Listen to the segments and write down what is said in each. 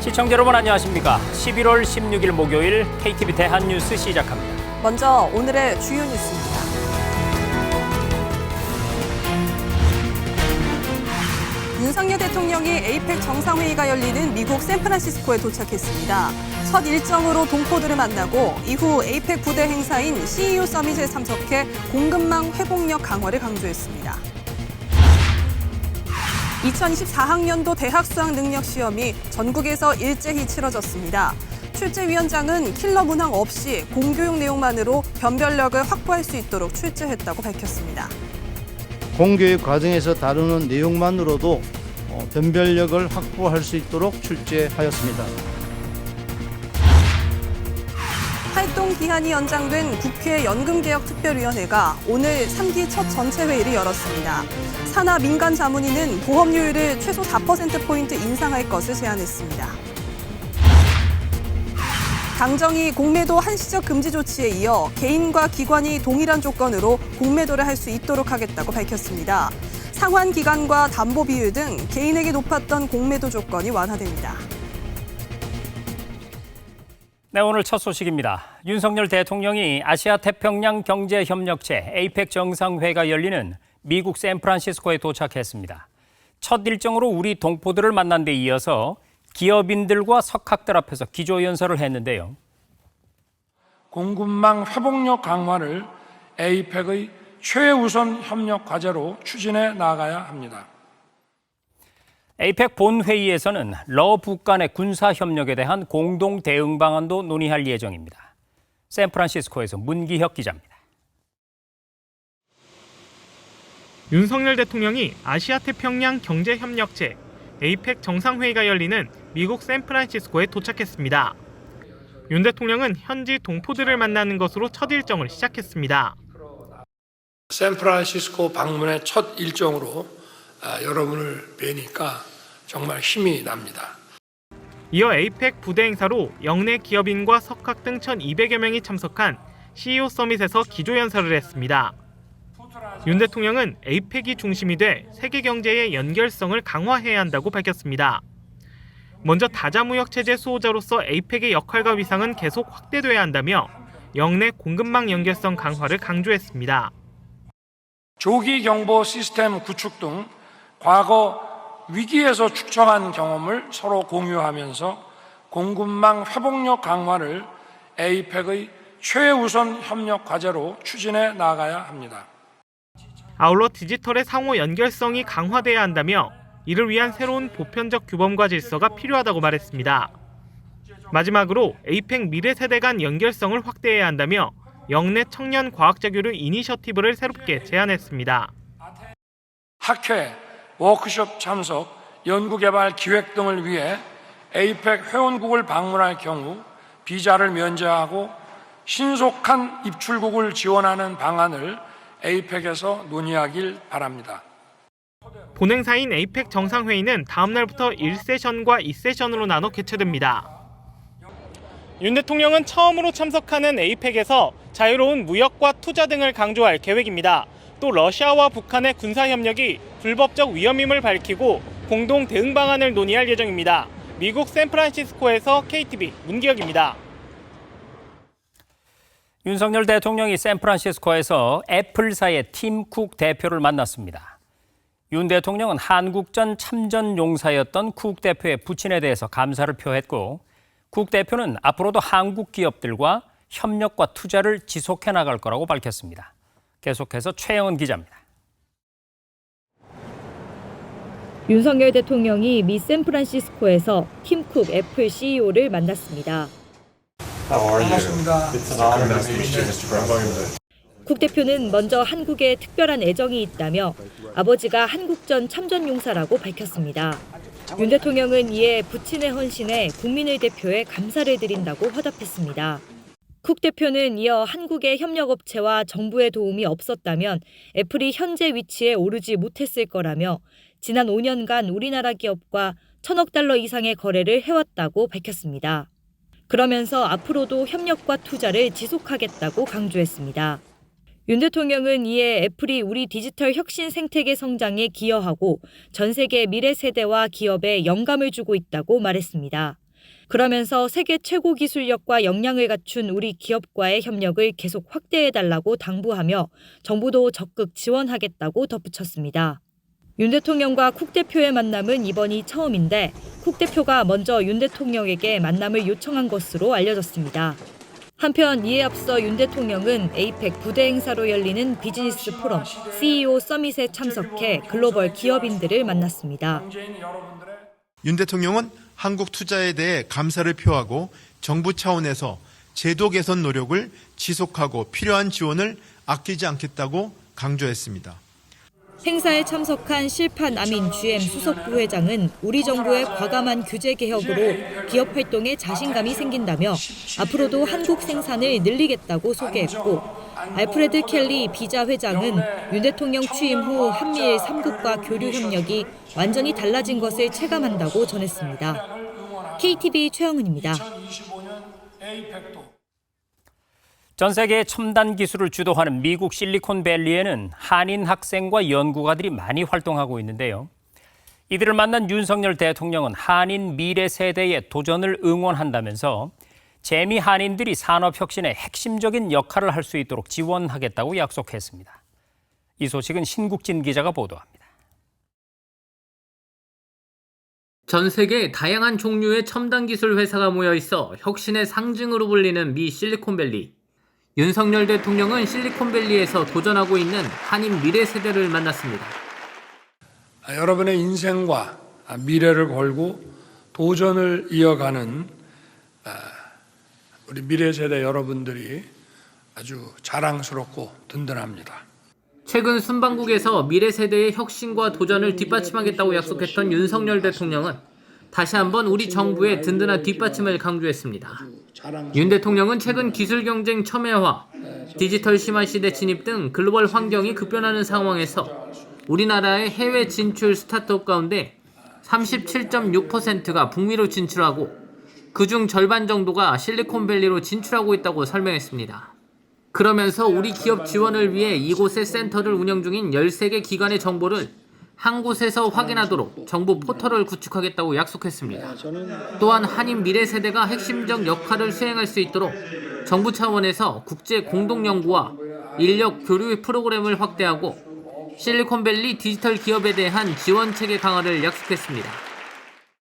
시청자 여러분 안녕하십니까? 11월 16일 목요일 KTV 대한뉴스 시작합니다. 먼저 오늘의 주요 뉴스입니다. 윤석열 대통령이 에이펙 정상회의가 열리는 미국 샌프란시스코에 도착했습니다. 첫 일정으로 동포들을 만나고 이후 에이펙 부대 행사인 CEO 서밋에 참석해 공급망 회복력 강화를 강조했습니다. 2024학년도 대학 수학 능력 시험이 전국에서 일제히 치러졌습니다. 출제위원장은 킬러 문항 없이 공교육 내용만으로 변별력을 확보할 수 있도록 출제했다고 밝혔습니다. 공교육 과정에서 다루는 내용만으로도 변별력을 확보할 수 있도록 출제하였습니다. 활동 기한이 연장된 국회 연금개혁특별위원회가 오늘 3기 첫 전체 회의를 열었습니다. 산하 민간 자문위는 보험료율을 최소 4%포인트 인상할 것을 제안했습니다. 당정이 공매도 한시적 금지 조치에 이어 개인과 기관이 동일한 조건으로 공매도를 할 수 있도록 하겠다고 밝혔습니다. 상환 기간과 담보 비율 등 개인에게 높았던 공매도 조건이 완화됩니다. 네, 오늘 첫 소식입니다. 윤석열 대통령이 아시아 태평양 경제협력체 에이펙 정상회의가 열리는 미국 샌프란시스코에 도착했습니다. 첫 일정으로 우리 동포들을 만난 데 이어서 기업인들과 석학들 앞에서 기조연설을 했는데요. 공급망 회복력 강화를 에이펙의 최우선 협력 과제로 추진해 나가야 합니다. 에이펙 본회의에서는 러북 간의 군사협력에 대한 공동 대응 방안도 논의할 예정입니다. 샌프란시스코에서 문기혁 기자입니다. 윤석열 대통령이 아시아 태평양 경제협력체 에이펙 정상회의가 열리는 미국 샌프란시스코에 도착했습니다. 윤 대통령은 현지 동포들을 만나는 것으로 첫 일정을 시작했습니다. 샌프란시스코 방문의 첫 일정으로 여러분을 뵈니까 정말 힘이 납니다. 이어 에이펙 부대 행사로 영내 기업인과 석학 등 1,200여 명이 참석한 CEO 서밋에서 기조연설을 했습니다. 윤 대통령은 에이펙이 중심이 돼 세계 경제의 연결성을 강화해야 한다고 밝혔습니다. 먼저 다자무역 체제 수호자로서 에이펙의 역할과 위상은 계속 확대돼야 한다며 영내 공급망 연결성 강화를 강조했습니다. 조기 경보 시스템 구축 등 과거 위기에서 축적한 경험을 서로 공유하면서 공급망 회복력 강화를 에이펙의 최우선 협력 과제로 추진해 나가야 합니다. 아울러 디지털의 상호 연결성이 강화돼야 한다며 이를 위한 새로운 보편적 규범과 질서가 필요하다고 말했습니다. 마지막으로 에이펙 미래 세대 간 연결성을 확대해야 한다며 영내 청년 과학자 교류 이니셔티브를 새롭게 제안했습니다. 학회, 워크숍 참석, 연구개발 기획 등을 위해 에이펙 회원국을 방문할 경우 비자를 면제하고 신속한 입출국을 지원하는 방안을 에이펙에서 논의하길 바랍니다. 본행사인 에이펙 정상회의는 다음 날부터 1세션과 2세션으로 나눠 개최됩니다. 윤 대통령은 처음으로 참석하는 에이펙에서 자유로운 무역과 투자 등을 강조할 계획입니다. 또 러시아와 북한의 군사협력이 불법적 위험임을 밝히고 공동 대응 방안을 논의할 예정입니다. 미국 샌프란시스코에서 KTV 문기혁입니다. 윤석열 대통령이 샌프란시스코에서 애플사의 팀 쿡 대표를 만났습니다. 윤 대통령은 한국전 참전 용사였던 쿡 대표의 부친에 대해서 감사를 표했고 쿡 대표는 앞으로도 한국 기업들과 협력과 투자를 지속해 나갈 거라고 밝혔습니다. 계속해서 최영은 기자입니다. 윤석열 대통령이 미 샌프란시스코에서 팀 쿡 애플 CEO를 만났습니다. 반갑습니다. 쿡 대표는 먼저 한국에 특별한 애정이 있다며 아버지가 한국전 참전 용사라고 밝혔습니다. 윤 대통령은 이에 부친의 헌신에 국민을 대표해 감사를 드린다고 화답했습니다. 쿡 대표는 이어 한국의 협력업체와 정부의 도움이 없었다면 애플이 현재 위치에 오르지 못했을 거라며 지난 5년간 우리나라 기업과 1,000억 달러 이상의 거래를 해왔다고 밝혔습니다. 그러면서 앞으로도 협력과 투자를 지속하겠다고 강조했습니다. 윤 대통령은 이에 애플이 우리 디지털 혁신 생태계 성장에 기여하고 전 세계 미래 세대와 기업에 영감을 주고 있다고 말했습니다. 그러면서 세계 최고 기술력과 역량을 갖춘 우리 기업과의 협력을 계속 확대해달라고 당부하며 정부도 적극 지원하겠다고 덧붙였습니다. 윤 대통령과 쿡 대표의 만남은 이번이 처음인데 쿡 대표가 먼저 윤 대통령에게 만남을 요청한 것으로 알려졌습니다. 한편 이에 앞서 윤 대통령은 에이펙 부대 행사로 열리는 비즈니스 포럼 CEO 서밋에 참석해 글로벌 기업인들을 만났습니다. 윤 대통령은 한국 투자에 대해 감사를 표하고 정부 차원에서 제도 개선 노력을 지속하고 필요한 지원을 아끼지 않겠다고 강조했습니다. 행사에 참석한 실판 아민 GM 수석 부회장은 우리 정부의 과감한 규제 개혁으로 기업 활동에 자신감이 생긴다며 앞으로도 한국 생산을 늘리겠다고 소개했고 알프레드 켈리 비자 회장은 윤 대통령 취임 후 한미일 3국과 교류 협력이 완전히 달라진 것을 체감한다고 전했습니다. KTV 최영은입니다. 전 세계의 첨단 기술을 주도하는 미국 실리콘밸리에는 한인 학생과 연구가들이 많이 활동하고 있는데요. 이들을 만난 윤석열 대통령은 한인 미래 세대의 도전을 응원한다면서 재미 한인들이 산업 혁신에 핵심적인 역할을 할 수 있도록 지원하겠다고 약속했습니다. 이 소식은 신국진 기자가 보도합니다. 전 세계 다양한 종류의 첨단 기술 회사가 모여 있어 혁신의 상징으로 불리는 미 실리콘밸리. 윤석열 대통령은 실리콘밸리에서 도전하고 있는 한인 미래 세대를 만났습니다. 여러분의 인생과 미래를 걸고 도전을 이어가는 우리 미래 세대 여러분들이 아주 자랑스럽고 든든합니다. 최근 순방국에서 미래 세대의 혁신과 도전을 뒷받침하겠다고 약속했던 윤석열 대통령은 다시 한번 우리 정부의 든든한 뒷받침을 강조했습니다. 윤 대통령은 최근 기술 경쟁 첨예화, 디지털 심화 시대 진입 등 글로벌 환경이 급변하는 상황에서 우리나라의 해외 진출 스타트업 가운데 37.6%가 북미로 진출하고 그중 절반 정도가 실리콘밸리로 진출하고 있다고 설명했습니다. 그러면서 우리 기업 지원을 위해 이곳에 센터를 운영 중인 13개 기관의 정보를 한 곳에서 확인하도록 정부 포털을 구축하겠다고 약속했습니다. 또한 한인 미래 세대가 핵심적 역할을 수행할 수 있도록 정부 차원에서 국제 공동연구와 인력 교류 프로그램을 확대하고 실리콘밸리 디지털 기업에 대한 지원 체계 강화를 약속했습니다.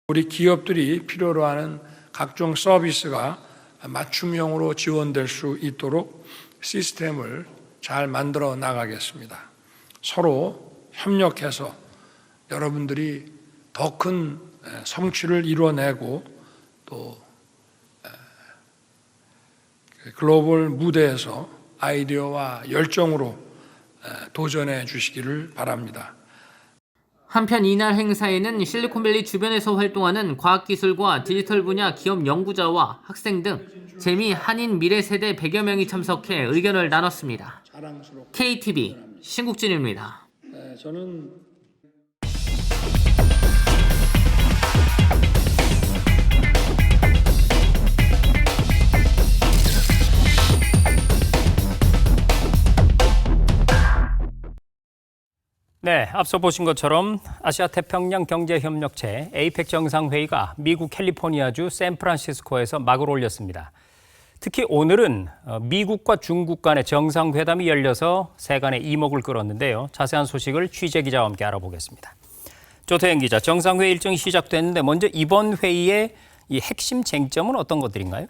우리 기업들이 필요로 하는 각종 서비스가 맞춤형으로 지원될 수 있도록 시스템을 잘 만들어 나가겠습니다. 서로 협력해서 여러분들이 더 큰 성취를 이뤄내고 또 글로벌 무대에서 아이디어와 열정으로 도전해 주시기를 바랍니다. 한편 이날 행사에는 실리콘밸리 주변에서 활동하는 과학기술과 디지털 분야 기업 연구자와 학생 등 재미 한인 미래 세대 100여 명이 참석해 의견을 나눴습니다. KTV 신국진입니다. 네, 앞서 보신 것처럼 아시아 태평양 경제협력체 에이펙 정상회의가 미국 캘리포니아주 샌프란시스코에서 막을 올렸습니다. 특히 오늘은 미국과 중국 간의 정상회담이 열려서 세간의 이목을 끌었는데요. 자세한 소식을 취재 기자와 함께 알아보겠습니다. 조태현 기자, 정상회의 일정이 시작됐는데 먼저 이번 회의의 이 핵심 쟁점은 어떤 것들인가요?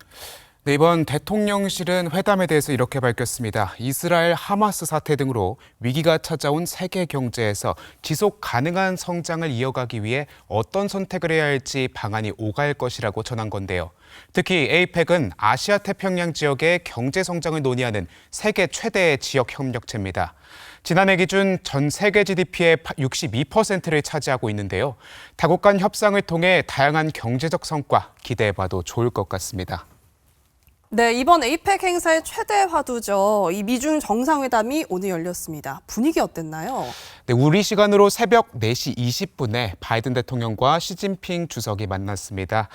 네, 이번 대통령실은 회담에 대해서 이렇게 밝혔습니다. 이스라엘 하마스 사태 등으로 위기가 찾아온 세계 경제에서 지속 가능한 성장을 이어가기 위해 어떤 선택을 해야 할지 방안이 오갈 것이라고 전한 건데요. 특히 에이펙은 아시아 태평양 지역의 경제 성장을 논의하는 세계 최대의 지역 협력체입니다. 지난해 기준 전 세계 GDP의 62%를 차지하고 있는데요. 다국 간 협상을 통해 다양한 경제적 성과 기대해봐도 좋을 것 같습니다. 네, 이번 에이펙 행사의 최대 화두죠. 이 미중 정상회담이 오늘 열렸습니다. 분위기 어땠나요? 네, 우리 시간으로 새벽 4시 20분에 바이든 대통령과 시진핑 주석이 만났습니다.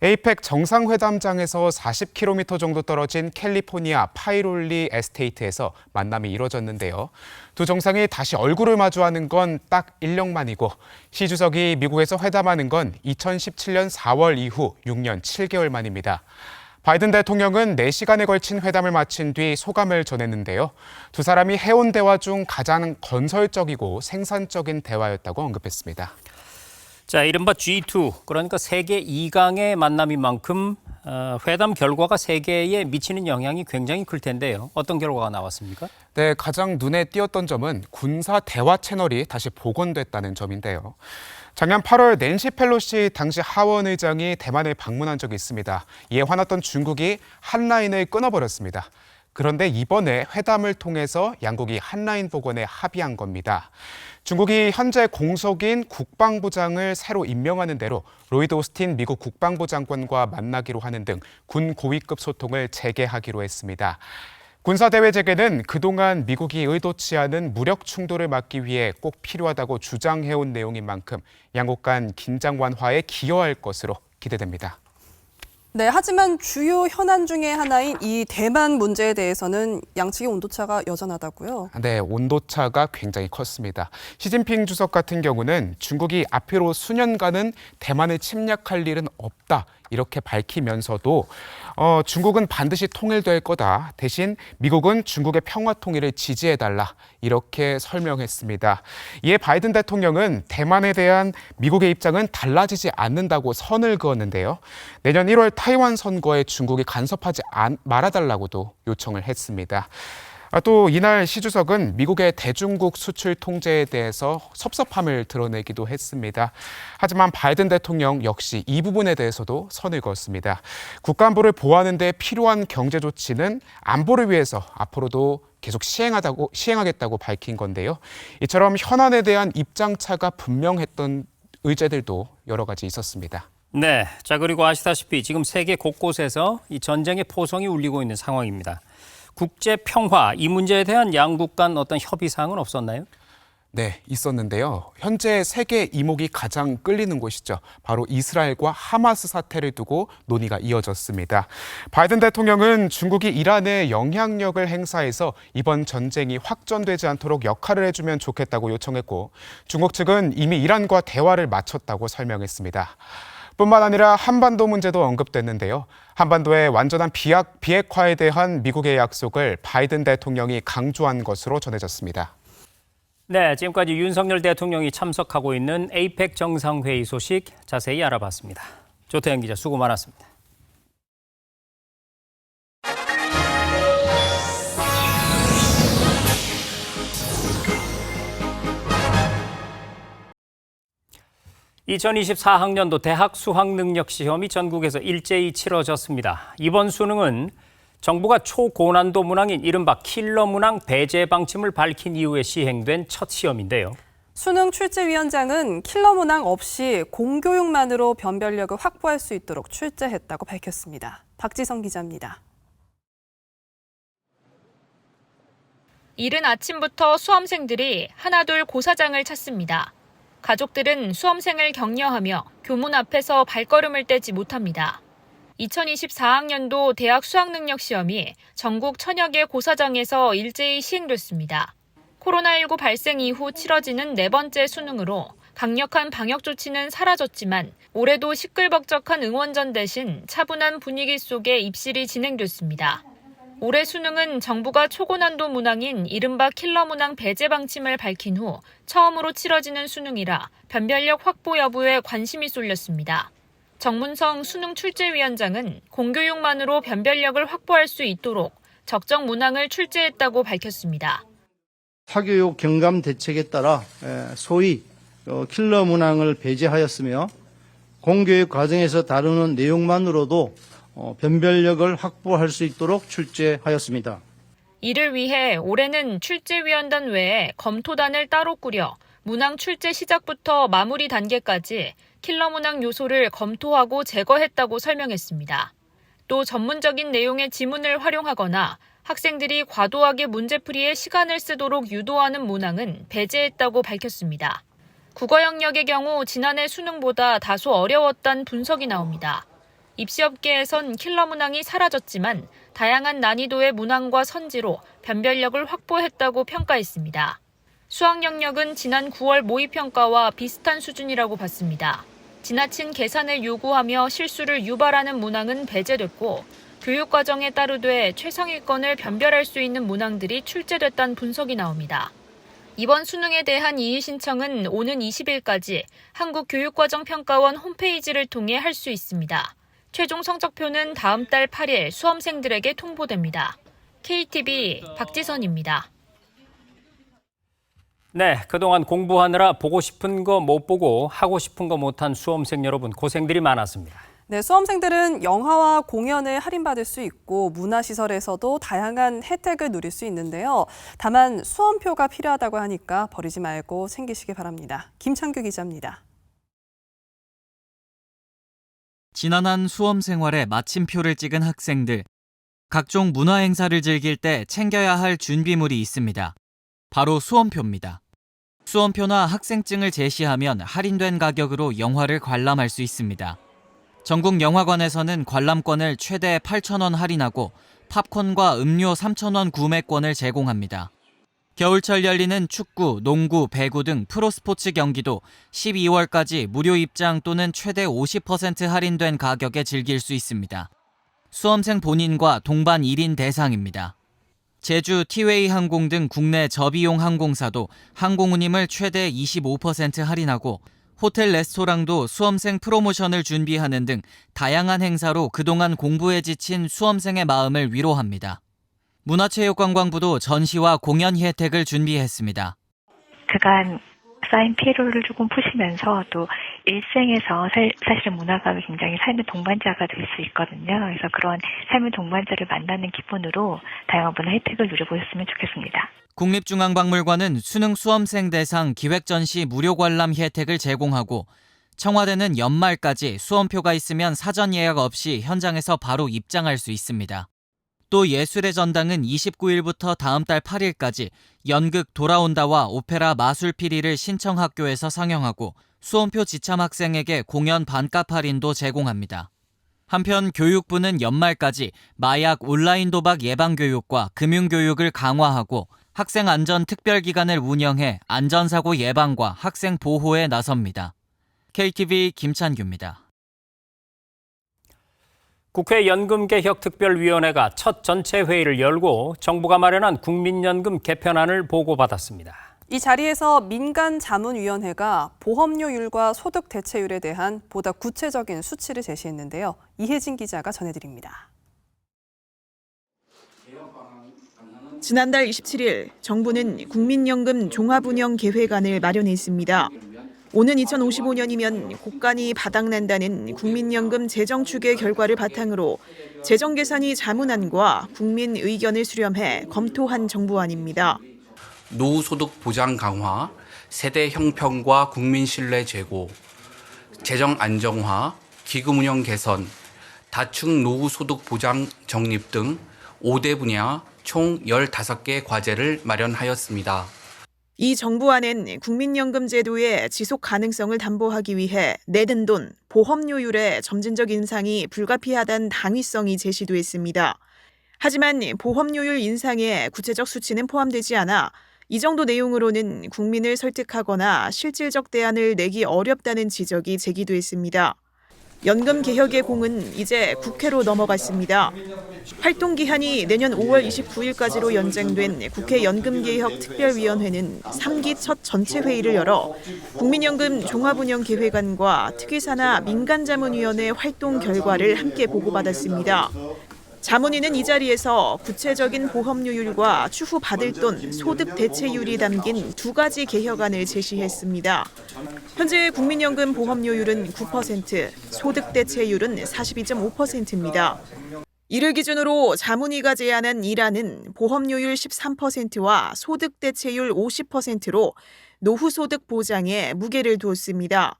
에이펙 정상회담장에서 40km 정도 떨어진 캘리포니아 파이롤리 에스테이트에서 만남이 이뤄졌는데요. 두 정상이 다시 얼굴을 마주하는 건 딱 1년 만이고 시 주석이 미국에서 회담하는 건 2017년 4월 이후 6년 7개월 만입니다. 바이든 대통령은 4시간에 걸친 회담을 마친 뒤 소감을 전했는데요. 두 사람이 해온 대화 중 가장 건설적이고 생산적인 대화였다고 언급했습니다. 자, 이른바 G2, 그러니까 세계 2강의 만남인 만큼 회담 결과가 세계에 미치는 영향이 굉장히 클 텐데요. 어떤 결과가 나왔습니까? 네, 가장 눈에 띄었던 점은 군사 대화 채널이 다시 복원됐다는 점인데요. 작년 8월 낸시 펠로시 당시 하원 의장이 대만을 방문한 적이 있습니다. 이에 화났던 중국이 한 라인을 끊어버렸습니다. 그런데 이번에 회담을 통해서 양국이 한 라인 복원에 합의한 겁니다. 중국이 현재 공석인 국방부장을 새로 임명하는 대로 로이드 오스틴 미국 국방부 장관과 만나기로 하는 등 군 고위급 소통을 재개하기로 했습니다. 군사대회 재개는 그동안 미국이 의도치 않은 무력 충돌을 막기 위해 꼭 필요하다고 주장해온 내용인 만큼 양국 간 긴장 완화에 기여할 것으로 기대됩니다. 네, 하지만 주요 현안 중에 하나인 이 대만 문제에 대해서는 양측의 온도차가 여전하다고요? 네, 온도차가 굉장히 컸습니다. 시진핑 주석 같은 경우는 중국이 앞으로 수년간은 대만을 침략할 일은 없다, 이렇게 밝히면서도 중국은 반드시 통일될 거다. 대신 미국은 중국의 평화 통일을 지지해달라. 이렇게 설명했습니다. 이에 바이든 대통령은 대만에 대한 미국의 입장은 달라지지 않는다고 선을 그었는데요. 내년 1월 타이완 선거에 중국이 간섭하지 말아달라고도 요청을 했습니다. 또 이날 시 주석은 미국의 대중국 수출 통제에 대해서 섭섭함을 드러내기도 했습니다. 하지만 바이든 대통령 역시 이 부분에 대해서도 선을 그었습니다. 국가안보를 보호하는 데 필요한 경제 조치는 안보를 위해서 앞으로도 계속 시행하겠다고 밝힌 건데요. 이처럼 현안에 대한 입장차가 분명했던 의제들도 여러 가지 있었습니다. 네, 자 그리고 아시다시피 지금 세계 곳곳에서 이 전쟁의 포성이 울리고 있는 상황입니다. 국제 평화, 이 문제에 대한 양국 간 어떤 협의 사항은 없었나요? 네, 있었는데요. 현재 세계 이목이 가장 끌리는 곳이죠. 바로 이스라엘과 하마스 사태를 두고 논의가 이어졌습니다. 바이든 대통령은 중국이 이란에 영향력을 행사해서 이번 전쟁이 확전되지 않도록 역할을 해주면 좋겠다고 요청했고, 중국 측은 이미 이란과 대화를 마쳤다고 설명했습니다. 뿐만 아니라 한반도 문제도 언급됐는데요. 한반도의 완전한 비핵화에 대한 미국의 약속을 바이든 대통령이 강조한 것으로 전해졌습니다. 네, 지금까지 윤석열 대통령이 참석하고 있는 에이펙 정상회의 소식 자세히 알아봤습니다. 조태현 기자 수고 많았습니다. (2024학년도) 대학 수학능력시험이 전국에서 일제히 치러졌습니다. 이번 수능은 정부가 초고난도 문항인 이른바 킬러 문항 배제 방침을 밝힌 이후에 시행된 첫 시험인데요. 수능 출제위원장은 킬러 문항 없이 공교육만으로 변별력을 확보할 수 있도록 출제했다고 밝혔습니다. 박지성 기자입니다. 이른 아침부터 수험생들이 하나둘 고사장을 찾습니다. 가족들은 수험생을 격려하며 교문 앞에서 발걸음을 떼지 못합니다. 2024학년도 대학 수학능력시험이 전국 1000여 개 고사장에서 일제히 시행됐습니다. 코로나19 발생 이후 치러지는 네 번째 수능으로 강력한 방역 조치는 사라졌지만 올해도 시끌벅적한 응원전 대신 차분한 분위기 속에 입실이 진행됐습니다. 올해 수능은 정부가 초고난도 문항인 이른바 킬러 문항 배제 방침을 밝힌 후 처음으로 치러지는 수능이라 변별력 확보 여부에 관심이 쏠렸습니다. 정문성 수능 출제위원장은 공교육만으로 변별력을 확보할 수 있도록 적정 문항을 출제했다고 밝혔습니다. 사교육 경감 대책에 따라 소위 킬러 문항을 배제하였으며 공교육 과정에서 다루는 내용만으로도 변별력을 확보할 수 있도록 출제하였습니다. 이를 위해 올해는 출제위원단 외에 검토단을 따로 꾸려 문항 출제 시작부터 마무리 단계까지 킬러 문항 요소를 검토하고 제거했다고 설명했습니다. 또 전문적인 내용의 지문을 활용하거나 학생들이 과도하게 문제풀이에 시간을 쓰도록 유도하는 문항은 배제했다고 밝혔습니다. 국어 영역의 경우 지난해 수능보다 다소 어려웠다는 분석이 나옵니다. 입시업계에선 킬러 문항이 사라졌지만 다양한 난이도의 문항과 선지로 변별력을 확보했다고 평가했습니다. 수학 영역은 지난 9월 모의평가와 비슷한 수준이라고 봤습니다. 지나친 계산을 요구하며 실수를 유발하는 문항은 배제됐고 교육과정에 따르되 최상위권을 변별할 수 있는 문항들이 출제됐다는 분석이 나옵니다. 이번 수능에 대한 이의 신청은 오는 20일까지 한국교육과정평가원 홈페이지를 통해 할 수 있습니다. 최종 성적표는 다음 달 8일 수험생들에게 통보됩니다. KTV 박지선입니다. 네, 그동안 공부하느라 보고 싶은 거 못 보고 하고 싶은 거 못한 수험생 여러분 고생들이 많았습니다. 네, 수험생들은 영화와 공연을 할인받을 수 있고 문화시설에서도 다양한 혜택을 누릴 수 있는데요. 다만 수험표가 필요하다고 하니까 버리지 말고 챙기시기 바랍니다. 김창규 기자입니다. 지난한 수험 생활에 마침표를 찍은 학생들. 각종 문화 행사를 즐길 때 챙겨야 할 준비물이 있습니다. 바로 수험표입니다. 수험표나 학생증을 제시하면 할인된 가격으로 영화를 관람할 수 있습니다. 전국 영화관에서는 관람권을 최대 8,000원 할인하고 팝콘과 음료 3,000원 구매권을 제공합니다. 겨울철 열리는 축구, 농구, 배구 등 프로스포츠 경기도 12월까지 무료 입장 또는 최대 50% 할인된 가격에 즐길 수 있습니다. 수험생 본인과 동반 1인 대상입니다. 제주 티웨이 항공 등 국내 저비용 항공사도 항공운임을 최대 25% 할인하고 호텔 레스토랑도 수험생 프로모션을 준비하는 등 다양한 행사로 그동안 공부에 지친 수험생의 마음을 위로합니다. 문화체육관광부도 전시와 공연 혜택을 준비했습니다. 그간 쌓인 피로를 조금 푸시면서 또 일생에서 사실은 문화가 굉장히 삶의 동반자가 될 수 있거든요. 그래서 그런 삶의 동반자를 만나는 기분으로 다양한 문화 혜택을 누려보셨으면 좋겠습니다. 국립중앙박물관은 수능 수험생 대상 기획전시 무료 관람 혜택을 제공하고 청와대는 연말까지 수험표가 있으면 사전 예약 없이 현장에서 바로 입장할 수 있습니다. 또 예술의 전당은 29일부터 다음 달 8일까지 연극 돌아온다와 오페라 마술피리를 신청 학교에서 상영하고 수험표 지참 학생에게 공연 반값 할인도 제공합니다. 한편 교육부는 연말까지 마약 온라인 도박 예방 교육과 금융 교육을 강화하고 학생 안전 특별기간을 운영해 안전사고 예방과 학생 보호에 나섭니다. KTV 김찬규입니다. 국회 연금개혁특별위원회가 첫 전체 회의를 열고 정부가 마련한 국민연금 개편안을 보고받았습니다. 이 자리에서 민간자문위원회가 보험료율과 소득 대체율에 대한 보다 구체적인 수치를 제시했는데요. 이혜진 기자가 전해드립니다. 지난달 27일 정부는 국민연금 종합운영 계획안을 마련했습니다. 오는 2055년이면 곡간이 바닥난다는 국민연금 재정추계 결과를 바탕으로 재정계산이 자문안과 국민 의견을 수렴해 검토한 정부안입니다. 노후소득 보장 강화, 세대 형평과 국민 신뢰 제고, 재정 안정화, 기금 운영 개선, 다층 노후소득 보장 정립 등 5대 분야 총 15개 과제를 마련하였습니다. 이 정부안엔 국민연금 제도의 지속 가능성을 담보하기 위해 내는 돈, 보험료율의 점진적 인상이 불가피하다는 당위성이 제시됐습니다. 하지만 보험료율 인상에 구체적 수치는 포함되지 않아 이 정도 내용으로는 국민을 설득하거나 실질적 대안을 내기 어렵다는 지적이 제기됐습니다. 연금 개혁의 공은 이제 국회로 넘어갔습니다. 활동 기한이 내년 5월 29일까지로 연장된 국회 연금개혁특별위원회는 3기 첫 전체 회의를 열어 국민연금 종합운영 계획안과 특위사나 민간자문위원회 활동 결과를 함께 보고받았습니다. 자문위는 이 자리에서 구체적인 보험료율과 추후 받을 돈, 소득 대체율이 담긴 두 가지 개혁안을 제시했습니다. 현재 국민연금 보험료율은 9%, 소득 대체율은 42.5%입니다. 이를 기준으로 자문위가 제안한 1안은 보험료율 13%와 소득 대체율 50%로 노후소득 보장에 무게를 두었습니다.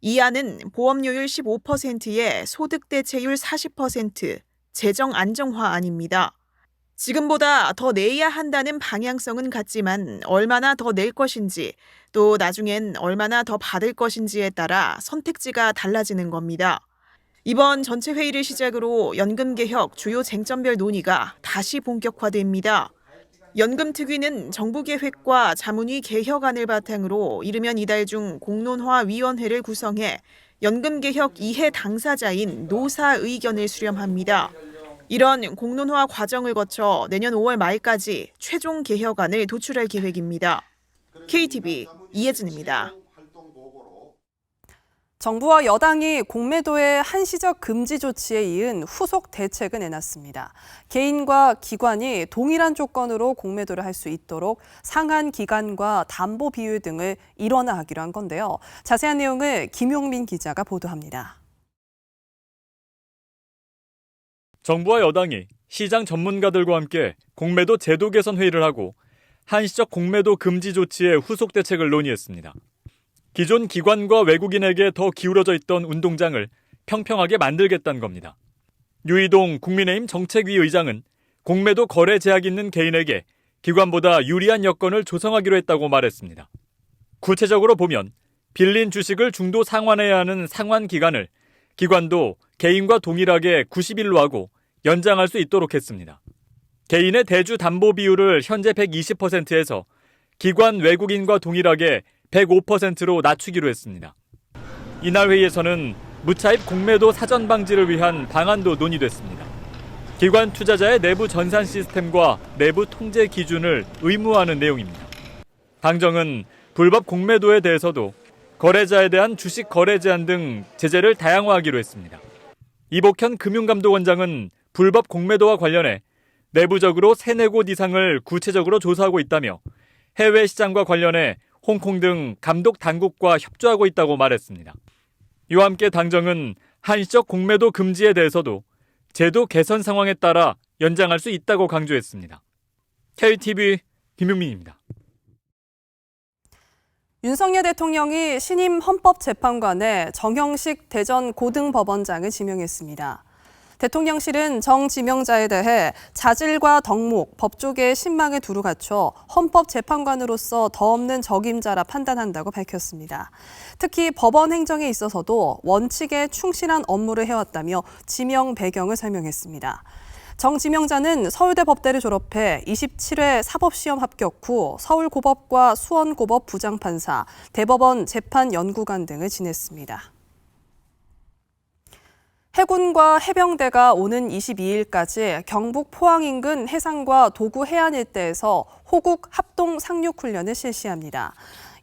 2안은 보험료율 15%에 소득 대체율 40%, 재정 안정화안입니다. 지금보다 더 내야 한다는 방향성은 같지만 얼마나 더 낼 것인지 또 나중엔 얼마나 더 받을 것인지에 따라 선택지가 달라지는 겁니다. 이번 전체 회의를 시작으로 연금 개혁 주요 쟁점별 논의가 다시 본격화됩니다. 연금특위는 정부 계획과 자문위 개혁안을 바탕으로 이르면 이달 중 공론화위원회를 구성해 연금 개혁 이해 당사자인 노사 의견을 수렴합니다. 이런 공론화 과정을 거쳐 내년 5월 말까지 최종 개혁안을 도출할 계획입니다. KTV 이혜진입니다. 정부와 여당이 공매도의 한시적 금지 조치에 이은 후속 대책을 내놨습니다. 개인과 기관이 동일한 조건으로 공매도를 할 수 있도록 상한 기간과 담보 비율 등을 일원화하기로 한 건데요. 자세한 내용을 김용민 기자가 보도합니다. 정부와 여당이 시장 전문가들과 함께 공매도 제도 개선 회의를 하고 한시적 공매도 금지 조치의 후속 대책을 논의했습니다. 기존 기관과 외국인에게 더 기울어져 있던 운동장을 평평하게 만들겠다는 겁니다. 유이동 국민의힘 정책위 의장은 공매도 거래 제약이 있는 개인에게 기관보다 유리한 여건을 조성하기로 했다고 말했습니다. 구체적으로 보면 빌린 주식을 중도 상환해야 하는 상환 기간을 기관도 개인과 동일하게 90일로 하고 연장할 수 있도록 했습니다. 개인의 대주 담보 비율을 현재 120%에서 기관 외국인과 동일하게 105%로 낮추기로 했습니다. 이날 회의에서는 무차입 공매도 사전 방지를 위한 방안도 논의됐습니다. 기관 투자자의 내부 전산 시스템과 내부 통제 기준을 의무화하는 내용입니다. 당정은 불법 공매도에 대해서도 거래자에 대한 주식 거래 제한 등 제재를 다양화하기로 했습니다. 이복현 금융감독원장은 불법 공매도와 관련해 내부적으로 3-4곳 이상을 구체적으로 조사하고 있다며 해외 시장과 관련해 홍콩 등 감독 당국과 협조하고 있다고 말했습니다. 이와 함께 당정은 한시적 공매도 금지에 대해서도 제도 개선 상황에 따라 연장할 수 있다고 강조했습니다. KTV 김용민입니다. 윤석열 대통령이 신임 헌법재판관에 정형식 대전 고등법원장을 지명했습니다. 대통령실은 정 지명자에 대해 자질과 덕목, 법조계의 신망에 두루 갖춰 헌법재판관으로서 더 없는 적임자라 판단한다고 밝혔습니다. 특히 법원 행정에 있어서도 원칙에 충실한 업무를 해왔다며 지명 배경을 설명했습니다. 정 지명자는 서울대 법대를 졸업해 27회 사법시험 합격 후 서울고법과 수원고법 부장판사, 대법원 재판연구관 등을 지냈습니다. 해군과 해병대가 오는 22일까지 경북 포항 인근 해상과 도구 해안 일대에서 호국 합동 상륙훈련을 실시합니다.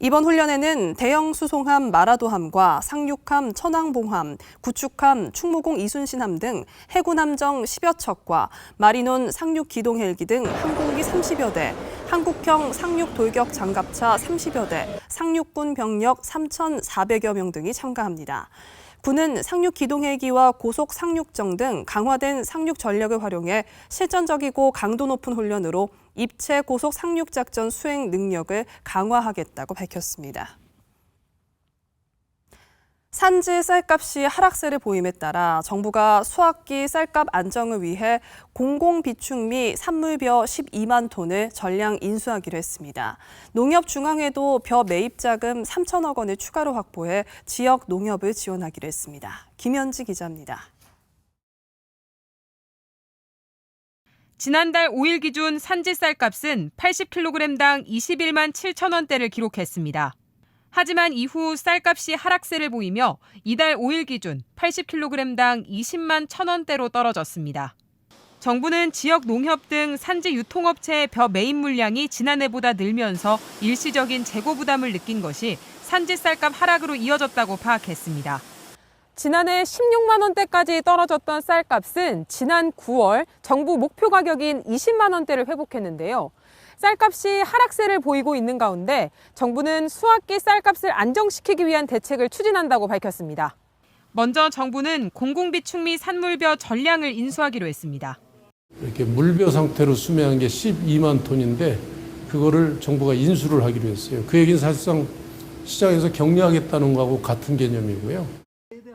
이번 훈련에는 대형 수송함 마라도함과 상륙함 천왕봉함, 구축함 충무공 이순신함 등 해군 함정 10여 척과 마리논 상륙 기동 헬기 등 항공기 30여 대, 한국형 상륙 돌격 장갑차 30여 대, 상륙군 병력 3,400여 명 등이 참가합니다. 군은 상륙 기동 헬기와 고속 상륙정 등 강화된 상륙 전력을 활용해 실전적이고 강도 높은 훈련으로 입체 고속 상륙 작전 수행 능력을 강화하겠다고 밝혔습니다. 산지 쌀값이 하락세를 보임에 따라 정부가 수학기 쌀값 안정을 위해 공공비축미 산물벼 12만 톤을 전량 인수하기로 했습니다. 농협중앙회도 벼 매입 자금 3천억 원을 추가로 확보해 지역 농협을 지원하기로 했습니다. 김현지 기자입니다. 지난달 5일 기준 산지 쌀값은 80kg당 21만 7천 원대를 기록했습니다. 하지만 이후 쌀값이 하락세를 보이며 이달 5일 기준 80kg당 20만 1천 원대로 떨어졌습니다. 정부는 지역 농협 등 산지 유통업체의 벼 매입 물량이 지난해보다 늘면서 일시적인 재고 부담을 느낀 것이 산지 쌀값 하락으로 이어졌다고 파악했습니다. 지난해 16만 원대까지 떨어졌던 쌀값은 지난 9월 정부 목표 가격인 20만 원대를 회복했는데요. 쌀값이 하락세를 보이고 있는 가운데 정부는 수학기 쌀값을 안정시키기 위한 대책을 추진한다고 밝혔습니다. 먼저 정부는 공공비축미 산물벼 전량을 인수하기로 했습니다. 이렇게 물벼 상태로 수매한 게 12만 톤인데 그거를 정부가 인수를 하기로 했어요. 그 얘기는 사실상 시장에서 격리하겠다는 거하고 같은 개념이고요.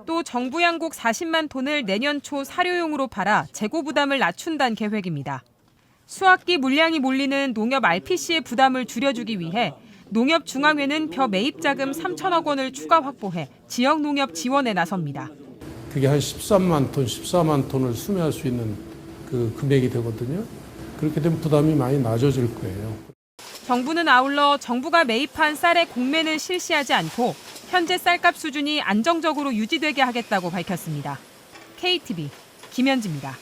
또 정부 양곡 40만 톤을 내년 초 사료용으로 팔아 재고 부담을 낮춘다는 계획입니다. 수학기 물량이 몰리는 농협 RPC의 부담을 줄여주기 위해 농협중앙회는 벼 매입 자금 3천억 원을 추가 확보해 지역 농협 지원에 나섭니다. 그게 한 13만 톤, 14만 톤을 수매할 수 있는 그 금액이 되거든요. 그렇게 되면 부담이 많이 낮아질 거예요. 정부는 아울러 정부가 매입한 쌀의 공매는 실시하지 않고 현재 쌀값 수준이 안정적으로 유지되게 하겠다고 밝혔습니다. KTV 김현지입니다.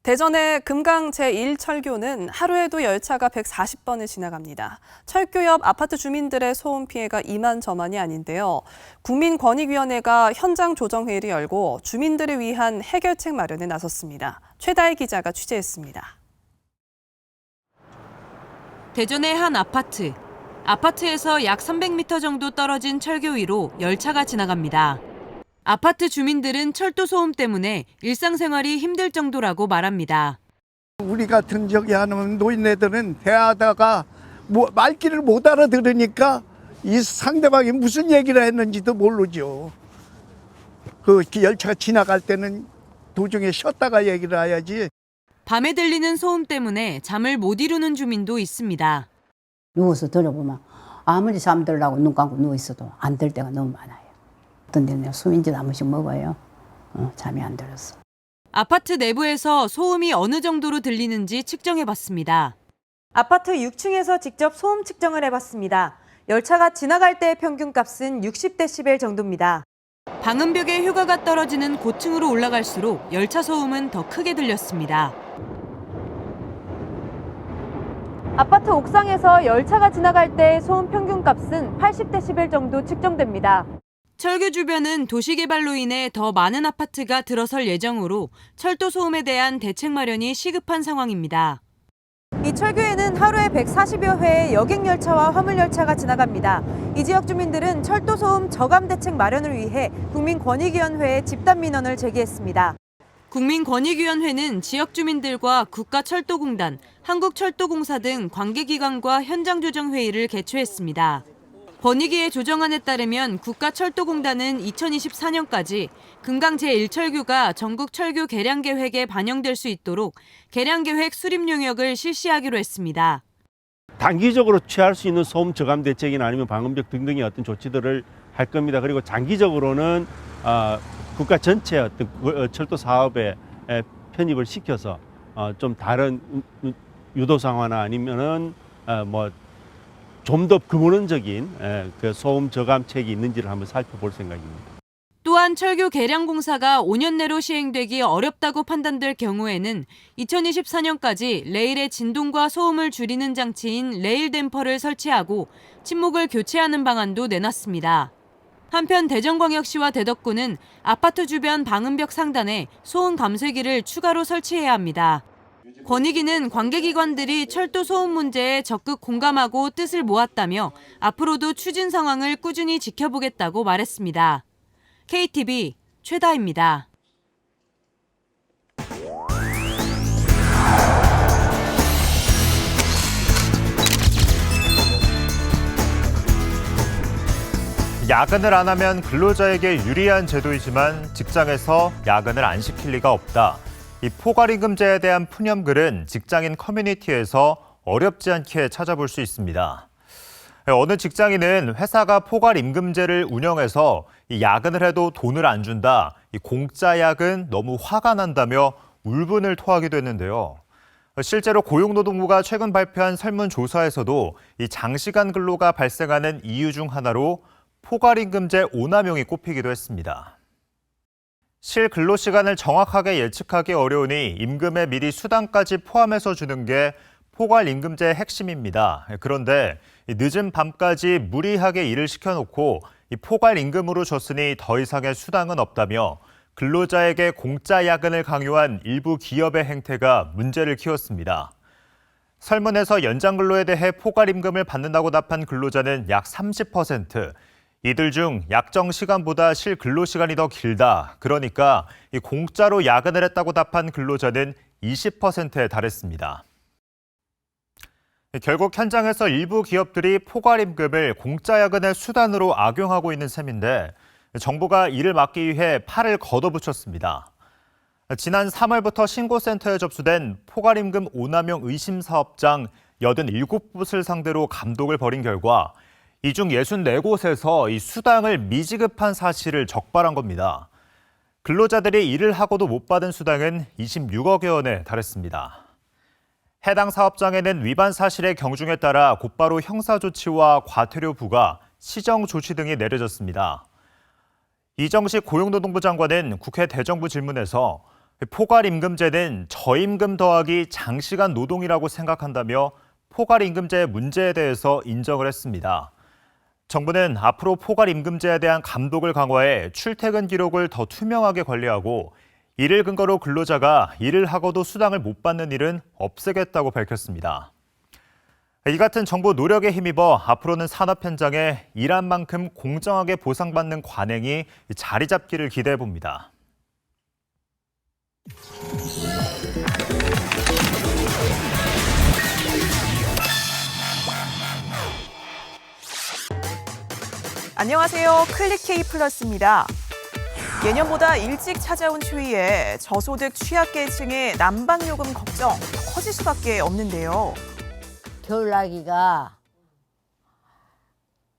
대전의 금강 제1철교는 하루에도 열차가 140번을 지나갑니다. 철교 옆 아파트 주민들의 소음 피해가 이만저만이 아닌데요. 국민권익위원회가 현장 조정회의를 열고 주민들을 위한 해결책 마련에 나섰습니다. 최다혜 기자가 취재했습니다. 대전의 한 아파트. 아파트에서 약 300m 정도 떨어진 철교 위로 열차가 지나갑니다. 아파트 주민들은 철도 소음 때문에 일상생활이 힘들 정도라고 말합니다. 우리 같은 저기 하는 노인네들은 대하다가 말귀를 못 알아들으니까 이 상대방이 무슨 얘기를 했는지도 모르죠. 그 열차가 지나갈 때는 도중에 쉬었다가 얘기를 해야지. 밤에 들리는 소음 때문에 잠을 못 이루는 주민도 있습니다. 누워서 들어보면 아무리 잠들라고 눈 감고 누워있어도 안 들 때가 너무 많아요. 어떤 데는 수민지도 한 번씩 먹어요. 잠이 안 들었어. 아파트 내부에서 소음이 어느 정도로 들리는지 측정해봤습니다. 아파트 6층에서 직접 소음 측정을 해봤습니다. 열차가 지나갈 때의 평균값은 60데시벨 정도입니다. 방음벽의 효과가 떨어지는 고층으로 올라갈수록 열차 소음은 더 크게 들렸습니다. 아파트 옥상에서 열차가 지나갈 때의 소음 평균값은 80데시벨 정도 측정됩니다. 철교 주변은 도시개발로 인해 더 많은 아파트가 들어설 예정으로 철도 소음에 대한 대책 마련이 시급한 상황입니다. 이 철교에는 하루에 140여 회의 여객열차와 화물열차가 지나갑니다. 이 지역 주민들은 철도 소음 저감 대책 마련을 위해 국민권익위원회에 집단 민원을 제기했습니다. 국민권익위원회는 지역 주민들과 국가철도공단, 한국철도공사 등 관계기관과 현장조정회의를 개최했습니다. 권익위의 조정안에 따르면 국가철도공단은 2024년까지 금강 제1철교가 전국 철교 개량 계획에 반영될 수 있도록 개량 계획 수립 용역을 실시하기로 했습니다. 단기적으로 취할 수 있는 소음 저감 대책이나 아니면 방음벽 등등의 어떤 조치들을 할 겁니다. 그리고 장기적으로는 국가 전체 어떤 철도 사업에 편입을 시켜서 좀 다른 유도상화나 아니면은 좀 더 근원적인 그 소음 저감책이 있는지를 한번 살펴볼 생각입니다. 또한 철교 개량 공사가 5년 내로 시행되기 어렵다고 판단될 경우에는 2024년까지 레일의 진동과 소음을 줄이는 장치인 레일 댐퍼를 설치하고 침목을 교체하는 방안도 내놨습니다. 한편 대전광역시와 대덕구는 아파트 주변 방음벽 상단에 소음 감쇄기를 추가로 설치해야 합니다. 권익위는 관계기관들이 철도 소음 문제에 적극 공감하고 뜻을 모았다며 앞으로도 추진 상황을 꾸준히 지켜보겠다고 말했습니다. KTV 최다입니다. 야근을 안 하면 근로자에게 유리한 제도이지만 직장에서 야근을 안 시킬 리가 없다. 이 포괄임금제에 대한 푸념글은 직장인 커뮤니티에서 어렵지 않게 찾아볼 수 있습니다. 어느 직장인은 회사가 포괄임금제를 운영해서 이 야근을 해도 돈을 안 준다, 이 공짜 야근 너무 화가 난다며 울분을 토하기도 했는데요. 실제로 고용노동부가 최근 발표한 설문조사에서도 이 장시간 근로가 발생하는 이유 중 하나로 포괄임금제 오남용이 꼽히기도 했습니다. 실 근로시간을 정확하게 예측하기 어려우니 임금에 미리 수당까지 포함해서 주는 게 포괄임금제의 핵심입니다. 그런데 늦은 밤까지 무리하게 일을 시켜놓고 포괄임금으로 줬으니 더 이상의 수당은 없다며 근로자에게 공짜 야근을 강요한 일부 기업의 행태가 문제를 키웠습니다. 설문에서 연장근로에 대해 포괄임금을 받는다고 답한 근로자는 약 30%, 이들 중 약정 시간보다 실 근로시간이 더 길다. 그러니까 공짜로 야근을 했다고 답한 근로자는 20%에 달했습니다. 결국 현장에서 일부 기업들이 포괄임금을 공짜 야근의 수단으로 악용하고 있는 셈인데 정부가 이를 막기 위해 팔을 걷어붙였습니다. 지난 3월부터 신고센터에 접수된 포괄임금 오남용 의심 사업장 87곳을 상대로 감독을 벌인 결과 이 중 64곳에서 이 수당을 미지급한 사실을 적발한 겁니다. 근로자들이 일을 하고도 못 받은 수당은 26억여 원에 달했습니다. 해당 사업장에는 위반 사실의 경중에 따라 곧바로 형사조치와 과태료 부과, 시정조치 등이 내려졌습니다. 이정식 고용노동부 장관은 국회 대정부 질문에서 포괄임금제는 저임금 더하기 장시간 노동이라고 생각한다며 포괄임금제의 문제에 대해서 인정을 했습니다. 정부는 앞으로 포괄임금제에 대한 감독을 강화해 출퇴근 기록을 더 투명하게 관리하고 이를 근거로 근로자가 일을 하고도 수당을 못 받는 일은 없애겠다고 밝혔습니다. 이 같은 정부 노력에 힘입어 앞으로는 산업 현장에 일한 만큼 공정하게 보상받는 관행이 자리 잡기를 기대해 봅니다. 안녕하세요. 클릭K 플러스입니다. 예년보다 일찍 찾아온 추위에 저소득 취약계층의 난방요금 걱정 더 커질 수밖에 없는데요. 겨울 나기가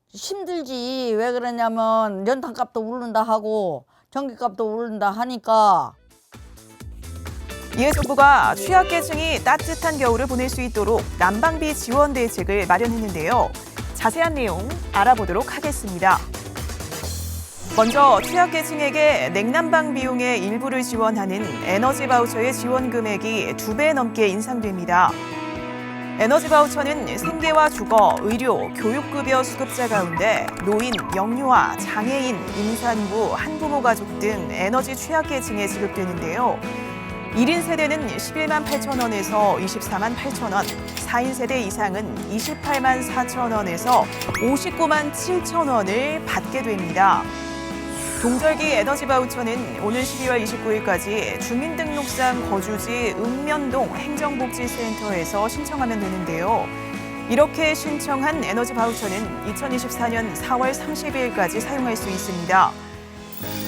힘들지. 왜 그러냐면 연탄값도 오른다 하고 전기값도 오른다 하니까. 이에 정부가 취약계층이 따뜻한 겨울을 보낼 수 있도록 난방비 지원 대책을 마련했는데요. 자세한 내용 알아보도록 하겠습니다. 먼저 취약계층에게 냉난방 비용의 일부를 지원하는 에너지 바우처의 지원 금액이 2배 넘게 인상됩니다. 에너지 바우처는 생계와 주거, 의료, 교육급여 수급자 가운데 노인, 영유아, 장애인, 임산부, 한부모 가족 등 에너지 취약계층에 지급되는데요. 1인 세대는 11만 8천 원에서 24만 8천 원, 4인 세대 이상은 28만 4천 원에서 59만 7천 원을 받게 됩니다. 동절기 에너지 바우처는 오늘 12월 29일까지 주민등록상 거주지 읍면동 행정복지센터에서 신청하면 되는데요. 이렇게 신청한 에너지 바우처는 2024년 4월 30일까지 사용할 수 있습니다.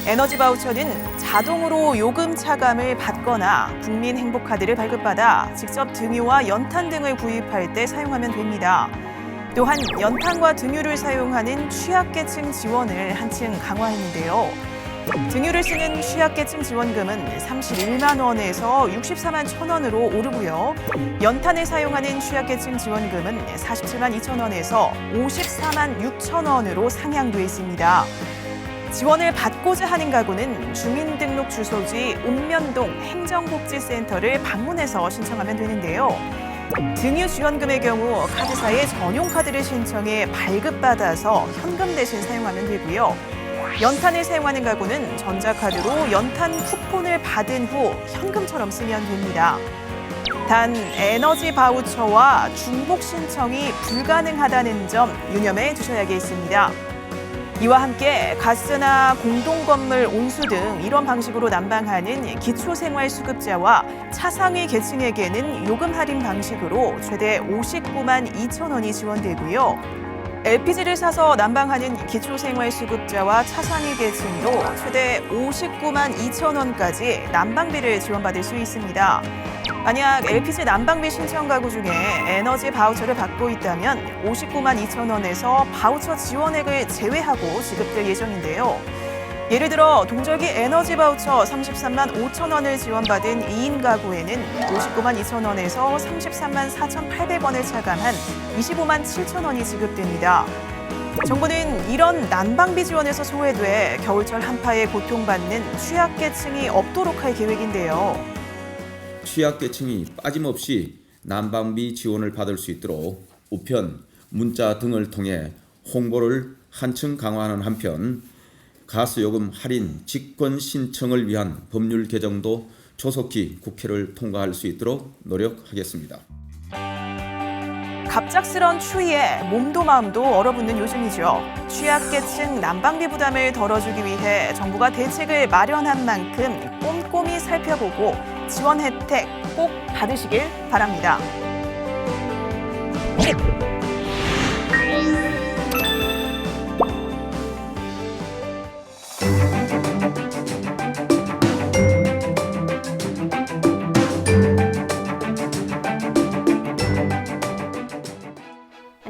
에너지 바우처는 자동으로 요금 차감을 받거나 국민행복카드를 발급받아 직접 등유와 연탄 등을 구입할 때 사용하면 됩니다. 또한 연탄과 등유를 사용하는 취약계층 지원을 한층 강화했는데요. 등유를 쓰는 취약계층 지원금은 31만 원에서 64만 1천 원으로 오르고요. 연탄을 사용하는 취약계층 지원금은 47만 2천 원에서 54만 6천 원으로 상향돼 있습니다. 지원을 받고자 하는 가구는 주민등록 주소지 읍면동 행정복지센터를 방문해서 신청하면 되는데요. 등유 지원금의 경우 카드사에 전용 카드를 신청해 발급받아서 현금 대신 사용하면 되고요. 연탄을 사용하는 가구는 전자카드로 연탄 쿠폰을 받은 후 현금처럼 쓰면 됩니다. 단 에너지 바우처와 중복 신청이 불가능하다는 점 유념해 두셔야겠습니다. 이와 함께 가스나 공동건물 온수 등 이런 방식으로 난방하는 기초생활수급자와 차상위 계층에게는 요금 할인 방식으로 최대 59만 2천 원이 지원되고요. LPG를 사서 난방하는 기초생활수급자와 차상위 계층도 최대 59만 2천 원까지 난방비를 지원받을 수 있습니다. 만약 LPG 난방비 신청 가구 중에 에너지 바우처를 받고 있다면 59만 2천 원에서 바우처 지원액을 제외하고 지급될 예정인데요. 예를 들어 동절기 에너지 바우처 33만 5천 원을 지원받은 2인 가구에는 59만 2천 원에서 33만 4,800원을 차감한 25만 7천 원이 지급됩니다. 정부는 이런 난방비 지원에서 소외돼 겨울철 한파에 고통받는 취약계층이 없도록 할 계획인데요. 취약계층이 빠짐없이 난방비 지원을 받을 수 있도록 우편, 문자 등을 통해 홍보를 한층 강화하는 한편 가스요금 할인 직권 신청을 위한 법률 개정도 조속히 국회를 통과할 수 있도록 노력하겠습니다. 갑작스런 추위에 몸도 마음도 얼어붙는 요즘이죠. 취약계층 난방비 부담을 덜어주기 위해 정부가 대책을 마련한 만큼 꼼꼼히 살펴보고 지원 혜택 꼭 받으시길 바랍니다.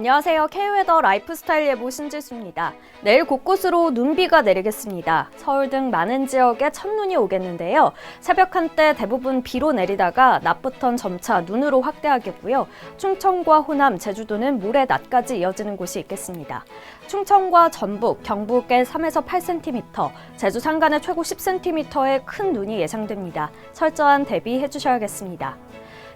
안녕하세요. K웨더 라이프스타일 예보 신지수입니다. 내일 곳곳으로 눈비가 내리겠습니다. 서울 등 많은 지역에 첫눈이 오겠는데요. 새벽 한때 대부분 비로 내리다가 낮부턴 점차 눈으로 확대하겠고요. 충청과 호남, 제주도는 모레 낮까지 이어지는 곳이 있겠습니다. 충청과 전북, 경북에 3에서 8cm, 제주 산간에 최고 10cm의 큰 눈이 예상됩니다. 철저한 대비해 주셔야겠습니다.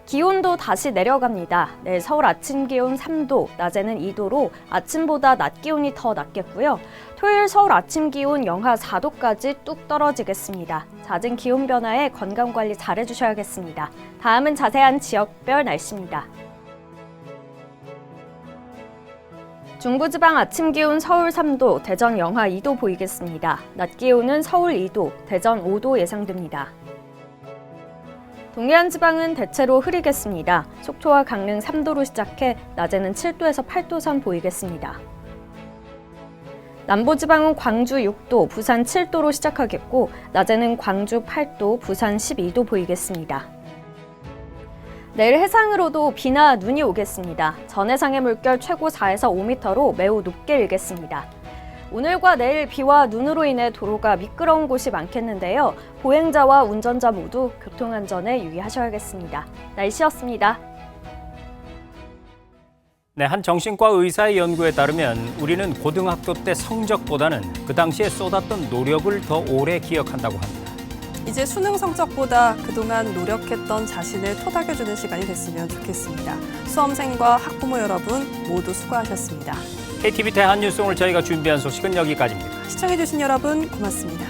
기온도 다시 내려갑니다. 내일 서울 아침 기온 3도, 낮에는 2도로 아침보다 낮 기온이 더 낮겠고요. 토요일 서울 아침 기온 영하 4도까지 뚝 떨어지겠습니다. 잦은 기온 변화에 건강관리 잘 해주셔야겠습니다. 다음은 자세한 지역별 날씨입니다. 중부지방 아침 기온 서울 3도, 대전 영하 2도 보이겠습니다. 낮 기온은 서울 2도, 대전 5도 예상됩니다. 동해안 지방은 대체로 흐리겠습니다. 속초와 강릉 3도로 시작해 낮에는 7도에서 8도 선 보이겠습니다. 남부지방은 광주 6도, 부산 7도로 시작하겠고 낮에는 광주 8도, 부산 12도 보이겠습니다. 내일 해상으로도 비나 눈이 오겠습니다. 전해상의 물결 최고 4에서 5m로 매우 높게 일겠습니다. 오늘과 내일 비와 눈으로 인해 도로가 미끄러운 곳이 많겠는데요. 보행자와 운전자 모두 교통안전에 유의하셔야겠습니다. 날씨였습니다. 네, 한 정신과 의사의 연구에 따르면 우리는 고등학교 때 성적보다는 그 당시에 쏟았던 노력을 더 오래 기억한다고 합니다. 이제 수능 성적보다 그동안 노력했던 자신을 토닥여주는 시간이 됐으면 좋겠습니다. 수험생과 학부모 여러분 모두 수고하셨습니다. KTV 대한뉴스 오늘 저희가 준비한 소식은 여기까지입니다. 시청해주신 여러분 고맙습니다.